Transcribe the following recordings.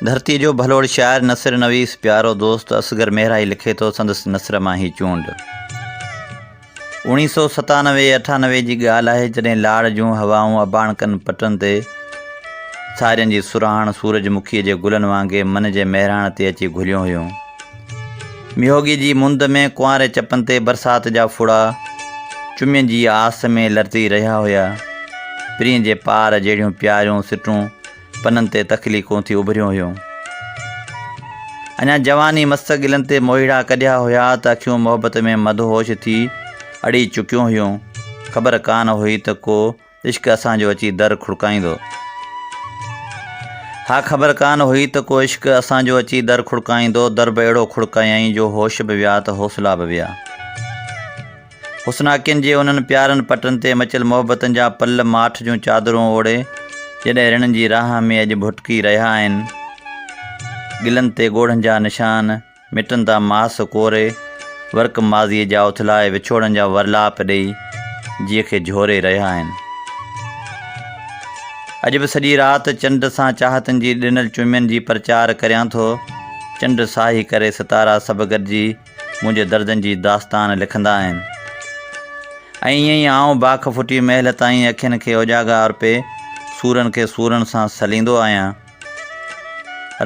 धरती जो भलोड़ शायर नसर नवीस प्यारो दोस्त असगर मेहराई लिखे तो संदसि नसर मां ही चूंड। 1997-98 जी ॻाल्हि आहे जॾहिं लाड़ जूं हवाऊं अबाणकनि पटनि ते सारियुनि जी सुराण सूरजमुखीअ जे गुलनि वांगुरु मन जे महिराण ते अची घुलियूं हुयूं। मिहोगी जी मुंद में कुंवारे चपनि ते बरसात जा फुड़ा चुमियुनि जी आस में लरती रहिया हुया। प्रीअ जे पार जहिड़ियूं प्यारियूं सिटूं पननि ते तकलीफ़ूं थी उभरियूं हुयूं। अञा जवानी मस्त गिलनि ते मोहीड़ा कढिया हुया त अखियूं मोहबत में मदहोश थी अड़ी चुकियूं हुयूं। ख़बर कान हुई त को इश्क असांजो अची दर खुड़काईंदो। हा, ख़बर कान हुई त को इश्क असांजो अची दर खुड़काईंदो। दर बि अहिड़ो खुड़कायईं जो होश बि विया त हौसला बि विया। हुस्नाकियुनि जे उन्हनि प्यारनि पटनि ते मचियल मोहबतनि जा पल माठ जूं चादरूं ओढ़े जॾहिं रिणनि जी राह में अॼु भुटकी रहिया आहिनि। गिलनि ते ॻोढ़नि जा निशान मिटनि था मास कोरे वर्क माज़ीअ जा उथलाए विछोड़नि जा वरलाप ॾेई जीअ खे झोरे रहिया आहिनि। अॼु बि सॼी राति चंड सां चाहतनि जी ॾिनल चुमियुनि जी प्रचार करियां थो। चंड साही करे सितारा सभु गॾिजी मुंहिंजे दर्दनि जी दास्तान लिखंदा आहिनि। ऐं ईअं ई आऊं बाख फुटी महल ताईं अखियुनि खे उजागा अर्पे सूरनि खे सूरनि सां सलींदो आहियां।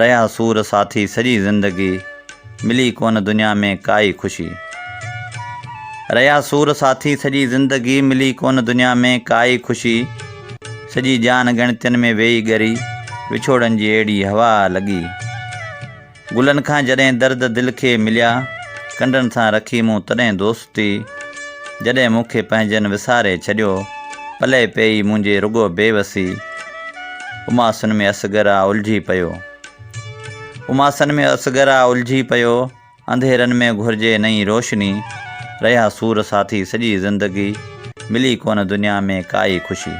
रहिया सूर साथी सॼी ज़िंदगी मिली कोन दुनिया में काई ख़ुशी। रहिया सूर साथी सॼी ज़िंदगी मिली कोन दुनिया में काई ख़ुशी। सॼी जान ॻणितियुनि में वेही ॻरी विछोड़नि जी अहिड़ी हवा लॻी। गुलनि खां जॾहिं दर्द दिलि खे मिलिया कंडनि सां रखी मूं तॾहिं दोस्ती। जॾहिं मूंखे पंहिंजनि विसारे छॾियो पले पई मुंहिंजे रुगो बेवसी। उमासुनि में असगरा उलझी पियो उमासनि में असगरा उलझी पियो अंधेरनि में घुरिजे नई रोशनी। रहिया सूर साथी सॼी ज़िंदगी मिली कोन दुनिया में काई ख़ुशी।